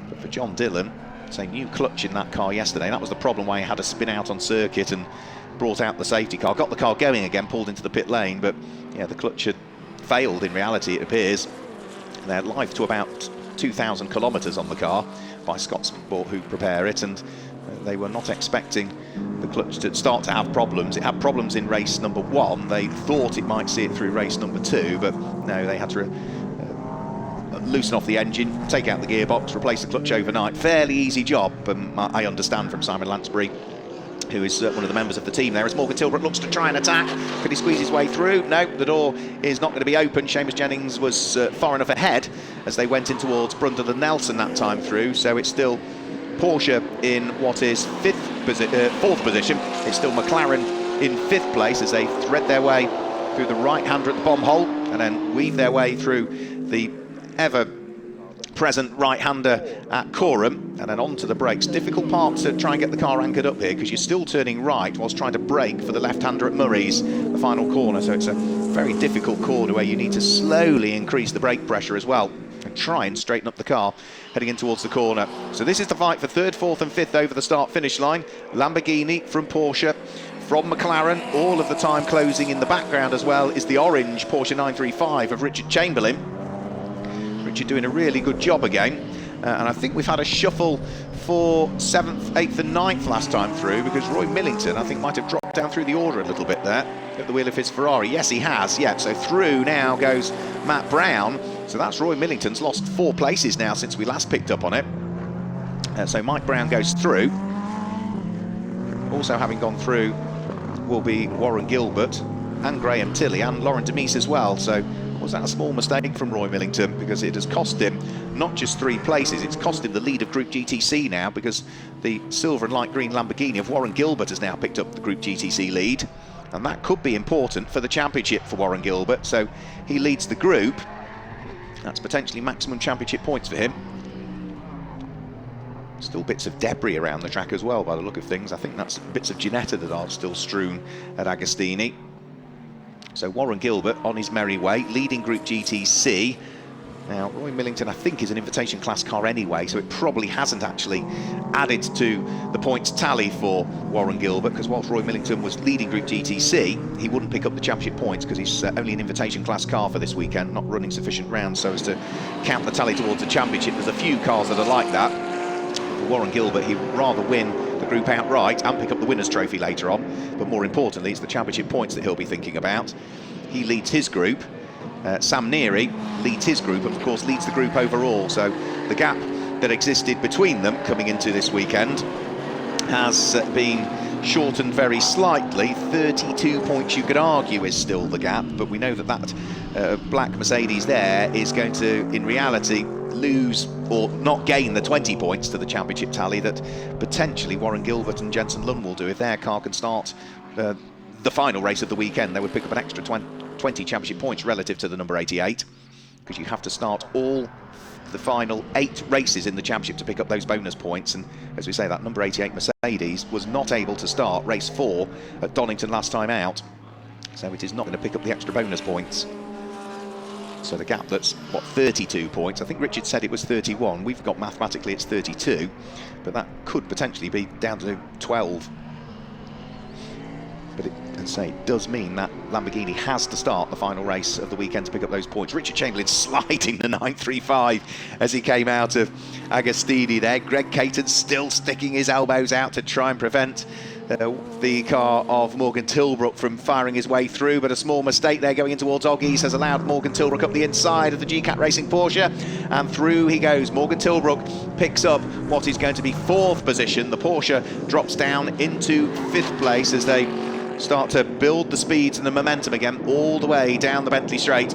But for John Dillon, it's a new clutch in that car yesterday. That was the problem, why he had to spin out on circuit and brought out the safety car, got the car going again, pulled into the pit lane, but yeah, the clutch had failed in reality, it appears. They're live to about 2,000 kilometres on the car by Scott Sport, who prepare it, and they were not expecting the clutch to start to have problems. It had problems in race number 1. They thought it might see it through race number 2, but no, they had to loosen off the engine, take out the gearbox, replace the clutch overnight. Fairly easy job, I understand from Simon Lansbury, who is one of the members of the team there, as Morgan Tilbrook looks to try and attack. Could he squeeze his way through? No, the door is not going to be open. Seamus Jennings was far enough ahead as they went in towards Brundle and Nelson that time through, so it's still Porsche in what is 4th position. It's still McLaren in 5th place as they thread their way through the right-hander at the bomb hole and then weave their way through the ever-present right-hander at Coram and then onto the brakes. Difficult part to try and get the car anchored up here because you're still turning right whilst trying to brake for the left-hander at Murray's, the final corner. So it's a very difficult corner where you need to slowly increase the brake pressure as well and try and straighten up the car heading in towards the corner. So this is the fight for 3rd, 4th and 5th over the start-finish line. Lamborghini from Porsche, from McLaren, all of the time closing in the background as well is the orange Porsche 935 of Richard Chamberlain. Richard doing a really good job again. And I think we've had a shuffle for 7th, 8th and 9th last time through because Roy Millington, I think, might have dropped down through the order a little bit there at the wheel of his Ferrari. Yes, he has. Yeah, so through now goes Matt Brown. So that's Roy Millington's lost 4 places now since we last picked up on it. So Mike Brown goes through. Also having gone through will be Warren Gilbert and Graham Tilley and Lauren Demise as well. So was that a small mistake from Roy Millington because it has cost him not just 3 places, it's cost him the lead of Group GTC now because the silver and light green Lamborghini of Warren Gilbert has now picked up the Group GTC lead, and that could be important for the championship for Warren Gilbert. So he leads the group. That's potentially maximum championship points for him. Still bits of debris around the track as well by the look of things. I think that's bits of Ginetta that are still strewn at Agostini. So Warren Gilbert on his merry way, leading Group GTC. Now, Roy Millington, I think, is an invitation class car anyway, so it probably hasn't actually added to the points tally for Warren Gilbert, because whilst Roy Millington was leading Group GTC, he wouldn't pick up the championship points because he's only an invitation class car for this weekend, not running sufficient rounds so as to count the tally towards the championship. There's a few cars that are like that. For Warren Gilbert, he would rather win the group outright and pick up the winner's trophy later on, but more importantly, it's the championship points that he'll be thinking about. He leads his group. Sam Neary leads his group and of course leads the group overall, so the gap that existed between them coming into this weekend has been shortened very slightly. 32 points you could argue is still the gap, but we know that that black Mercedes there is going to in reality lose or not gain the 20 points to the championship tally that potentially Warren Gilbert and Jensen Lund will do. If their car can start the final race of the weekend, they would pick up an extra 20 championship points relative to the number 88, because you have to start all the final 8 races in the championship to pick up those bonus points. And as we say, that number 88 Mercedes was not able to start race 4 at Donington last time out, so it is not going to pick up the extra bonus points. So the gap, that's what, 32 points. I think Richard said it was 31. We've got mathematically it's 32, but that could potentially be down to 12. But it, as I say, it does mean that Lamborghini has to start the final race of the weekend to pick up those points. Richard Chamberlain sliding the 9.35 as he came out of Agostini there. Greg Caton still sticking his elbows out to try and prevent the car of Morgan Tilbrook from firing his way through, but a small mistake there going in towards Oggies has allowed Morgan Tilbrook up the inside of the GCAT Racing Porsche, and through he goes. Morgan Tilbrook picks up what is going to be 4th position. The Porsche drops down into 5th place as they start to build the speeds and the momentum again all the way down the Bentley Straight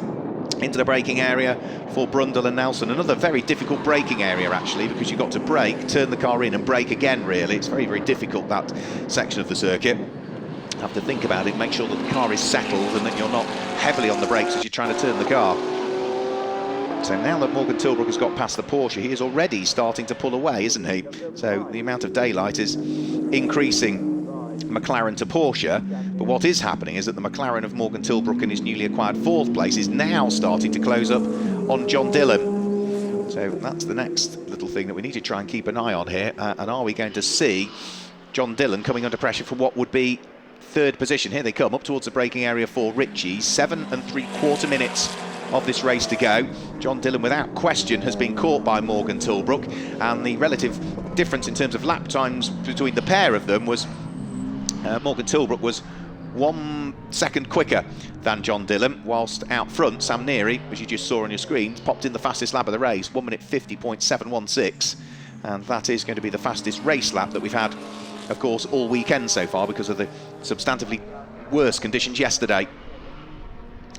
into the braking area for Brundle and Nelson. Another very difficult braking area, actually, because you've got to brake, turn the car in and brake again, really. It's very, very difficult, that section of the circuit. You have to think about it, make sure that the car is settled and that you're not heavily on the brakes as you're trying to turn the car. So now that Morgan Tilbrook has got past the Porsche, he is already starting to pull away, isn't he? So the amount of daylight is increasing McLaren to Porsche, but what is happening is that the McLaren of Morgan Tilbrook in his newly acquired 4th place is now starting to close up on John Dillon. So that's the next little thing that we need to try and keep an eye on here. And are we going to see John Dillon coming under pressure for what would be 3rd position? Here they come up towards the braking area for Ritchie. 7 3/4 minutes of this race to go. John Dillon, without question, has been caught by Morgan Tilbrook, and the relative difference in terms of lap times between the pair of them was Morgan Tilbrook was 1 second quicker than John Dillon, whilst out front Sam Neary, as you just saw on your screen, popped in the fastest lap of the race, 1 minute 50.716, and that is going to be the fastest race lap that we've had, of course, all weekend so far because of the substantively worse conditions yesterday.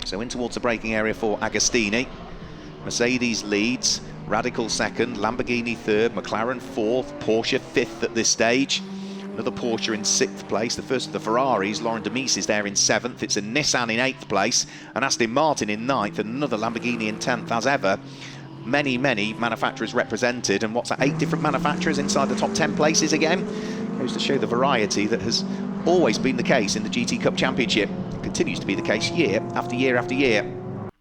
So in towards the braking area for Agostini. Mercedes leads, Radical 2nd, Lamborghini 3rd, McLaren 4th, Porsche 5th at this stage. Another Porsche in 6th place, the first of the Ferraris. Laurent Demise is there in 7th. It's a Nissan in 8th place, an Aston Martin in 9th, and another Lamborghini in 10th. As ever, many manufacturers represented, and what's that, 8 different manufacturers inside the top 10 places again? Goes to show the variety that has always been the case in the GT Cup Championship. It continues to be the case year after year after year.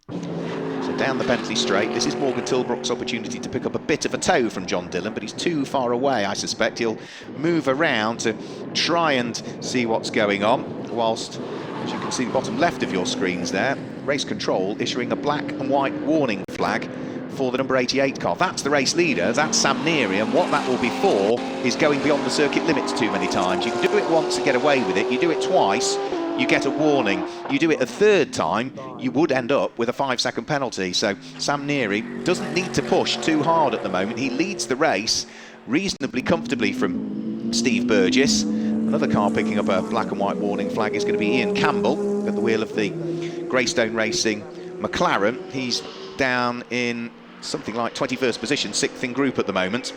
So down the Bentley Straight, this is Morgan Tilbrook's opportunity to pick up a bit of a toe from John Dillon, but he's too far away, I suspect. He'll move around to try and see what's going on, whilst, as you can see the bottom left of your screens there, Race Control issuing a black and white warning flag for the number 88 car. That's the race leader, that's Sam Neary, and what that will be for is going beyond the circuit limits too many times. You can do it once and get away with it, you do it twice, you get a warning. You do it a 3rd time, you would end up with a 5-second penalty. So Sam Neary doesn't need to push too hard at the moment. He leads the race reasonably comfortably from Steve Burgess. Another car picking up a black and white warning flag is going to be Ian Campbell at the wheel of the Greystone Racing McLaren. He's down in something like 21st position, 6th in group at the moment.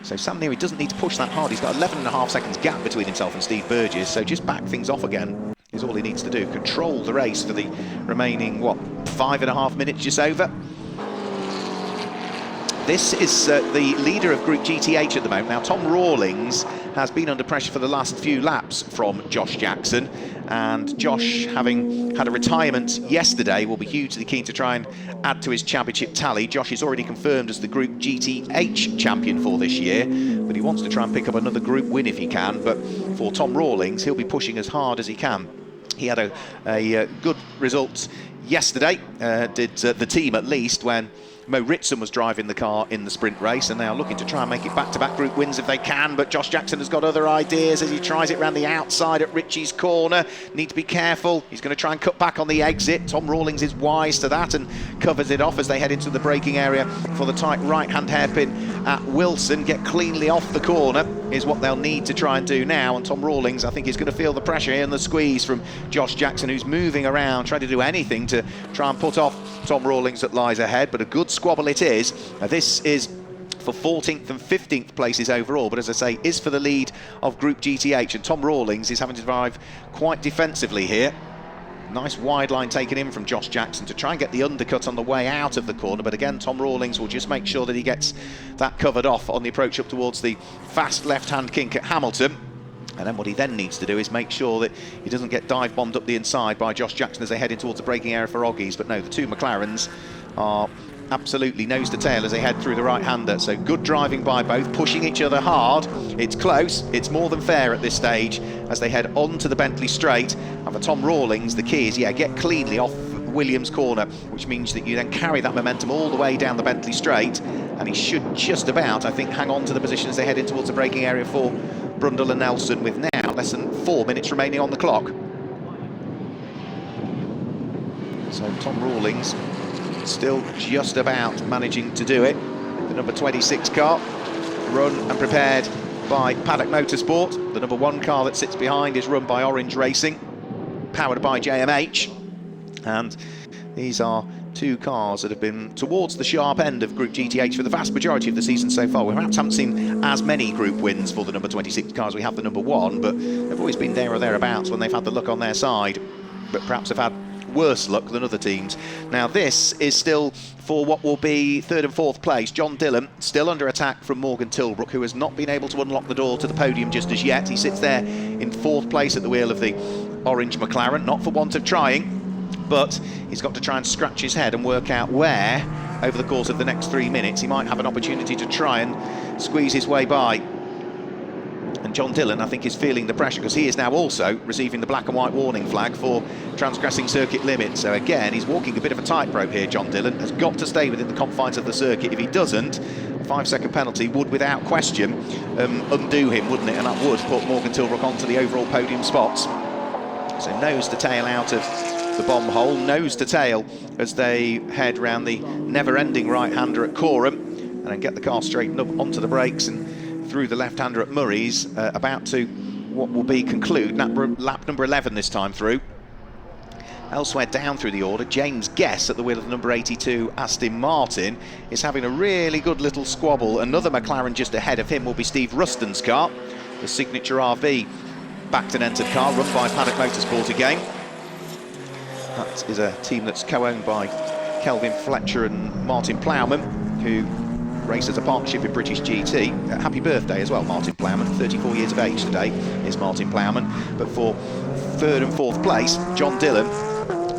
So Sam Neary doesn't need to push that hard. He's got 11.5 seconds gap between himself and Steve Burgess, so just back things off again is all he needs to do. Control the race for the remaining, 5.5 minutes just over. This is the leader of Group GTH at the moment. Now, Tom Rawlings has been under pressure for the last few laps from Josh Jackson, and Josh, having had a retirement yesterday, will be hugely keen to try and add to his championship tally. Josh is already confirmed as the Group GTH champion for this year, but he wants to try and pick up another group win if he can. But for Tom Rawlings, he'll be pushing as hard as he can. He had a good result yesterday, did the team at least, when Mo Ritson was driving the car in the sprint race, and they are looking to try and make it back-to-back group wins if they can, but Josh Jackson has got other ideas as he tries it round the outside at Ritchie's corner. Need to be careful. He's going to try and cut back on the exit. Tom Rawlings is wise to that and covers it off as they head into the braking area for the tight right-hand hairpin at Wilson. Get cleanly off the corner is what they'll need to try and do now, and Tom Rawlings, I think, is going to feel the pressure here and the squeeze from Josh Jackson, who's moving around, trying to do anything to try and put off Tom Rawlings that lies ahead, but a good squabble it is. This is for 14th and 15th places overall, but as I say, is for the lead of Group GTH, and Tom Rawlings is having to drive quite defensively here. Nice wide line taken in from Josh Jackson to try and get the undercut on the way out of the corner, but again, Tom Rawlings will just make sure that he gets that covered off on the approach up towards the fast left-hand kink at Hamilton. And then what he then needs to do is make sure that he doesn't get dive-bombed up the inside by Josh Jackson as they head in towards the braking area for Oggies. But no, the two McLarens are absolutely nose to tail as they head through the right-hander. So good driving by both, pushing each other hard. It's close, it's more than fair at this stage as they head on to the Bentley straight. And for Tom Rawlings, the key is, get cleanly off Williams corner, which means that you then carry that momentum all the way down the Bentley straight, and he should just about, I think, hang on to the position as they head in towards the braking area for Brundle and Nelson, with now less than 4 minutes remaining on the clock. So Tom Rawlings still just about managing to do it. The number 26 car, run and prepared by Paddock Motorsport. The number 1 car that sits behind is run by Orange Racing, powered by JMH. And these are 2 cars that have been towards the sharp end of Group GTH for the vast majority of the season so far. We perhaps haven't seen as many group wins for the number 26 cars. We have the number 1, but they've always been there or thereabouts when they've had the luck on their side, but perhaps have had worse luck than other teams. Now this is still for what will be 3rd and 4th place. John Dillon still under attack from Morgan Tilbrook, who has not been able to unlock the door to the podium just as yet. He sits there in 4th place at the wheel of the orange McLaren, not for want of trying, but he's got to try and scratch his head and work out where, over the course of the next 3 minutes, he might have an opportunity to try and squeeze his way by. And John Dillon, I think, is feeling the pressure because he is now also receiving the black and white warning flag for transgressing circuit limits. So again, he's walking a bit of a tightrope here. John Dillon has got to stay within the confines of the circuit. If he doesn't, a 5-second penalty would, without question, undo him, wouldn't it? And that would put Morgan Tilbrook onto the overall podium spots. So nose to tail out of the bomb hole, nose to tail as they head round the never-ending right-hander at Corham, and then get the car straightened up onto the brakes and through the left-hander at Murray's, about to what will be conclude lap number 11 this time through. Elsewhere down through the order, James Guess at the wheel of the number 82 Aston Martin is having a really good little squabble. Another McLaren just ahead of him will be Steve Ruston's car, the Signature RV backed and entered car run by Paddock Motorsport again. That is a team that's co-owned by Kelvin Fletcher and Martin Ploughman, who race as a partnership in British GT. Happy birthday as well, Martin Ploughman. 34 years of age today is Martin Ploughman. But for 3rd and 4th place, John Dillon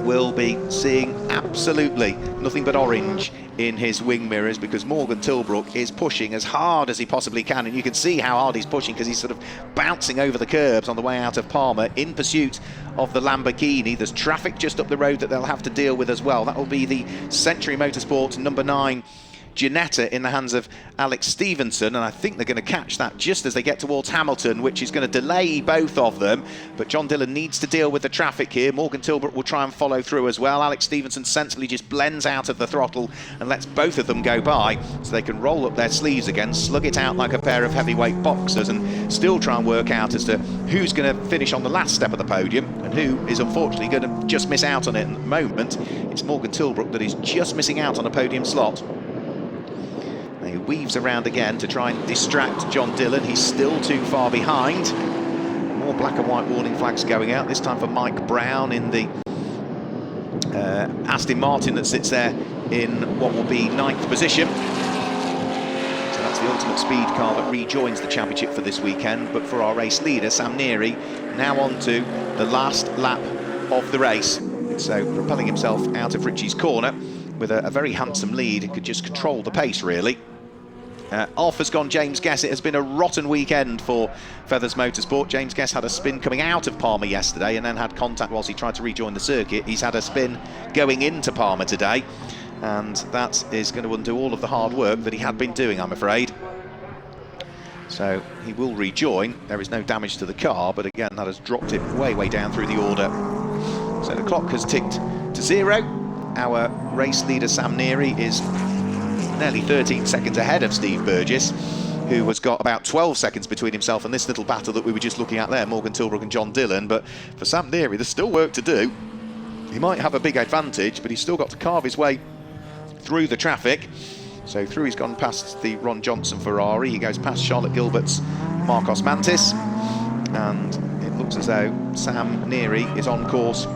will be seeing absolutely nothing but orange in his wing mirrors, because Morgan Tilbrook is pushing as hard as he possibly can, and you can see how hard he's pushing because he's sort of bouncing over the curbs on the way out of Palmer in pursuit of the Lamborghini. There's traffic just up the road that they'll have to deal with as well. That will be the Century Motorsport number 9 Ginetta in the hands of Alex Stevenson, and I think they're going to catch that just as they get towards Hamilton, which is going to delay both of them. But John Dillon needs to deal with the traffic here. Morgan Tilbrook will try and follow through as well. Alex Stevenson sensibly just blends out of the throttle and lets both of them go by, so they can roll up their sleeves again, slug it out like a pair of heavyweight boxers, and still try and work out as to who's going to finish on the last step of the podium and who is unfortunately going to just miss out on it at the moment. It's Morgan Tilbrook that is just missing out on a podium slot. He weaves around again to try and distract John Dillon. He's still too far behind. More black and white warning flags going out, this time for Mike Brown in the Aston Martin that sits there in what will be 9th position. So that's the ultimate speed car that rejoins the championship for this weekend. But for our race leader, Sam Neary, now on to the last lap of the race. So propelling himself out of Ritchie's corner with a very handsome lead. He could just control the pace, really. Off has gone James Guess. It has been a rotten weekend for Feathers Motorsport. James Guess had a spin coming out of Palmer yesterday and then had contact whilst he tried to rejoin the circuit. He's had a spin going into Palmer today, and that is going to undo all of the hard work that he had been doing, I'm afraid. So he will rejoin. There is no damage to the car, but again, that has dropped it way down through the order. So the clock has ticked to 0. Our race leader, Sam Neary, is nearly 13 seconds ahead of Steve Burgess, who has got about 12 seconds between himself and this little battle that we were just looking at there, Morgan Tilbrook and John Dillon. But for Sam Neary, there's still work to do. He might have a big advantage, but he's still got to carve his way through the traffic. So through he's gone past the Ron Johnson Ferrari, he goes past Charlotte Gilbert's Marcos Mantis, and it looks as though Sam Neary is on course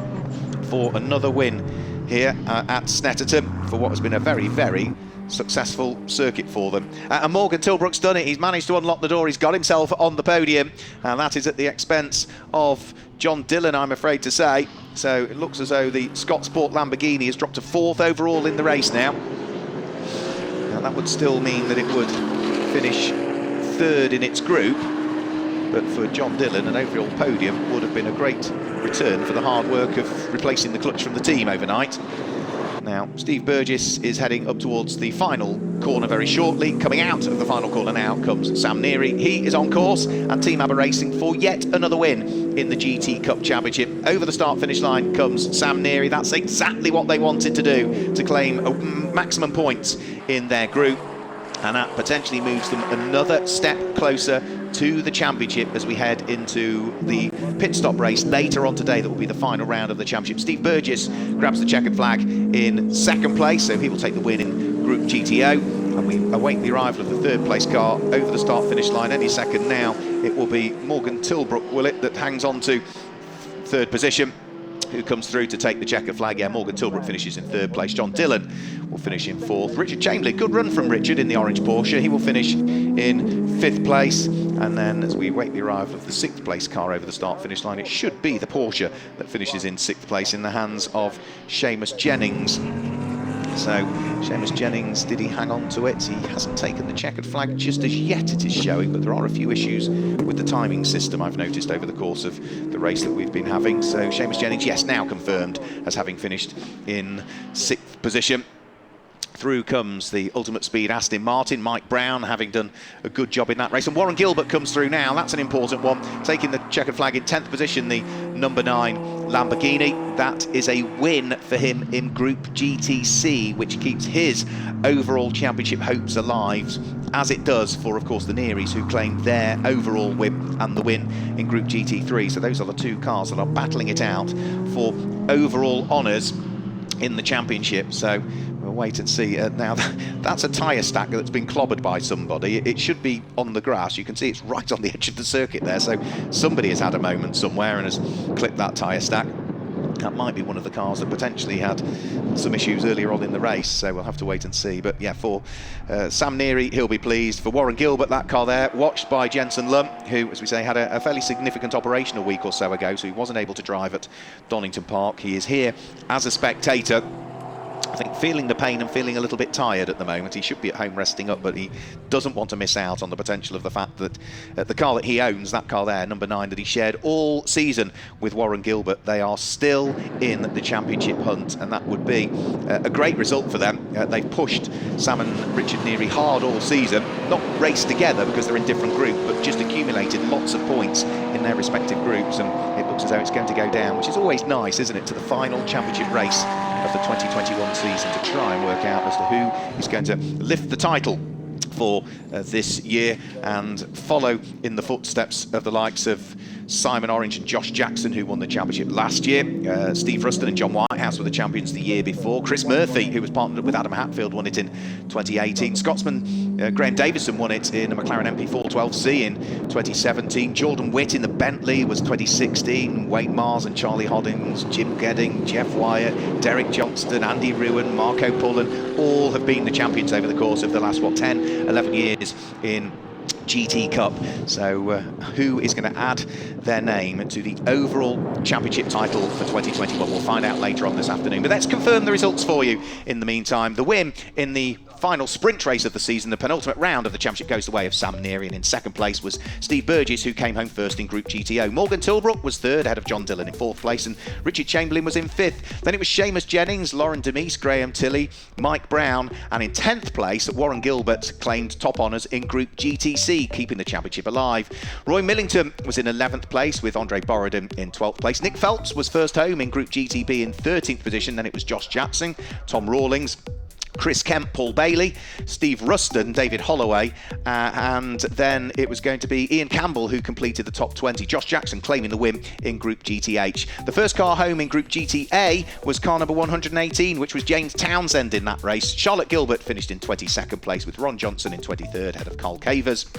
for another win here at Snetterton for what has been a very successful circuit for them. And Morgan Tilbrook's done it. He's managed to unlock the door. He's got himself on the podium, and that is at the expense of John Dillon, I'm afraid to say. So it looks as though the Scott Sport Lamborghini has dropped to 4th overall in the race now. That would still mean that it would finish third in its group, but for John Dillon, an overall podium would have been a great return for the hard work of replacing the clutch from the team overnight. Now, Steve Burgess is heading up towards the final corner very shortly. Coming out of the final corner now comes Sam Neary. He is on course, and Team ABBA Racing for yet another win in the GT Cup Championship. Over the start-finish line comes Sam Neary. That's exactly what they wanted to do, to claim maximum points in their group. And that potentially moves them another step closer to the championship as we head into the pit stop race later on today. That will be the final round of the championship. Steve Burgess grabs the checkered flag in second place, so he will take the win in Group GTO. And we await the arrival of the third place car over the start finish line any second now. It will be Morgan Tilbrook, will it, that hangs on to third position, who comes through to take the checkered flag. Yeah, Morgan Tilbrook finishes in third place. John Dillon will finish in fourth. Richard Chamberlain, good run from Richard in the orange Porsche. He will finish in fifth place. And then as we await the arrival of the sixth place car over the start finish line, it should be the Porsche that finishes in sixth place in the hands of Seamus Jennings. So, Seamus Jennings, did he hang on to it? He hasn't taken the checkered flag just as yet, it is showing, but there are a few issues with the timing system I've noticed over the course of the race that we've been having. So, Seamus Jennings, yes, now confirmed as having finished in sixth position. Through comes the Ultimate Speed Aston Martin, Mike Brown having done a good job in that race. And Warren Gilbert comes through now, that's an important one. Taking the checkered flag in 10th position, the number 9 Lamborghini. That is a win for him in Group GTC, which keeps his overall championship hopes alive, as it does for, of course, the Nearys, who claimed their overall win and the win in Group GT3. So those are the two cars that are battling it out for overall honours in the championship. So we'll wait and see. Now, that's a tyre stack that's been clobbered by somebody. It should be on the grass. You can see it's right on the edge of the circuit there. So somebody has had a moment somewhere and has clipped that tyre stack. That might be one of the cars that potentially had some issues earlier on in the race, so we'll have to wait and see. But yeah, for Sam Neary, he'll be pleased. For Warren Gilbert, that car there, watched by Jensen Lum, who, as we say, had a fairly significant operation a week or so ago, so he wasn't able to drive at Donington Park. He is here as a spectator, I think, feeling the pain and feeling a little bit tired at the moment. He should be at home resting up, but he doesn't want to miss out on the potential of the fact that the car that he owns, that car there, number 9, that he shared all season with Warren Gilbert, they are still in the championship hunt, and that would be a great result for them. They've pushed Sam and Richard Neary hard all season, not raced together because they're in different groups, but just accumulated lots of points in their respective groups, and it looks as though it's going to go down, which is always nice, isn't it, to the final championship race of the 2021 season, to try and work out as to who is going to lift the title for this year and follow in the footsteps of the likes of Simon Orange and Josh Jackson, who won the championship last year. Steve Ruston and John Whitehouse were the champions the year before. Chris Murphy, who was partnered up with Adam Hatfield, won it in 2018. Scotsman Graham Davison won it in a McLaren MP412C in 2017. Jordan Witt in the Bentley was 2016. Wayne Mars and Charlie Hoddings, Jim Gedding, Jeff Wyatt, Derek Johnston, Andy Ruin, Marco Pullen, all have been the champions over the course of the last, 10, 11 years in GT Cup. So who is going to add their name to the overall championship title for 2021? We'll find out later on this afternoon. But let's confirm the results for you in the meantime. The win in the final sprint race of the season, the penultimate round of the championship, goes the way of Sam Neary, and in second place was Steve Burgess, who came home first in Group GTO. Morgan Tilbrook was third, ahead of John Dillon in fourth place, and Richard Chamberlain was in fifth. Then it was Seamus Jennings, Lauren Demise, Graham Tilley, Mike Brown, and in 10th place, Warren Gilbert claimed top honours in Group GTC, keeping the championship alive. Roy Millington was in 11th place, with Andre Borodin in 12th place. Nick Phelps was first home in Group GTB in 13th position. Then it was Josh Jackson, Tom Rawlings, Chris Kemp, Paul Bailey, Steve Ruston, David Holloway, and then it was going to be Ian Campbell who completed the top 20. Josh Jackson claiming the win in Group GTH. The first car home in Group GTA was car number 118, which was James Townsend in that race. Charlotte Gilbert finished in 22nd place, with Ron Johnson in 23rd, ahead of Carl Cavers,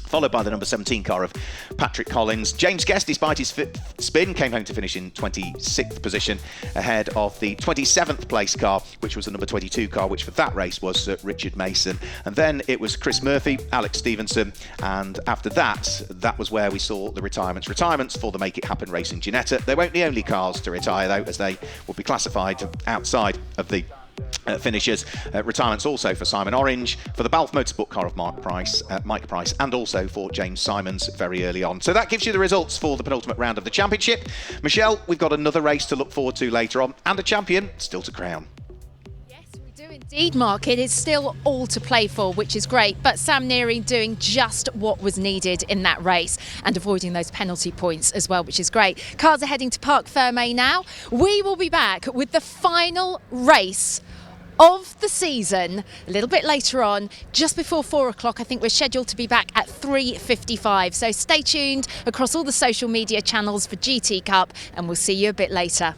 followed by the number 17 car of Patrick Collins. James Guest, despite his fifth spin, came home to finish in 26th position, ahead of the 27th place car, which was the number 22 car, which for that race was Richard Mason. And then it was Chris Murphy, Alex Stevenson, and after that, that was where we saw the retirements. Retirements for the Make It Happen Racing Ginetta. They weren't the only cars to retire, though, as they would be classified outside of the finishers. Retirements also for Simon Orange, for the Balfe Motorsport car of Mike Price, and also for James Simons very early on. So that gives you the results for the penultimate round of the championship. Michelle, we've got another race to look forward to later on, and a champion still to crown. Yes, we do indeed, Mark. It is still all to play for, which is great. But Sam Neary doing just what was needed in that race and avoiding those penalty points as well, which is great. Cars are heading to Parc Fermé now. We will be back with the final race of the season a little bit later on, just before 4 o'clock. I think we're scheduled to be back at 3:55. So stay tuned across all the social media channels for GT Cup, and we'll see you a bit later.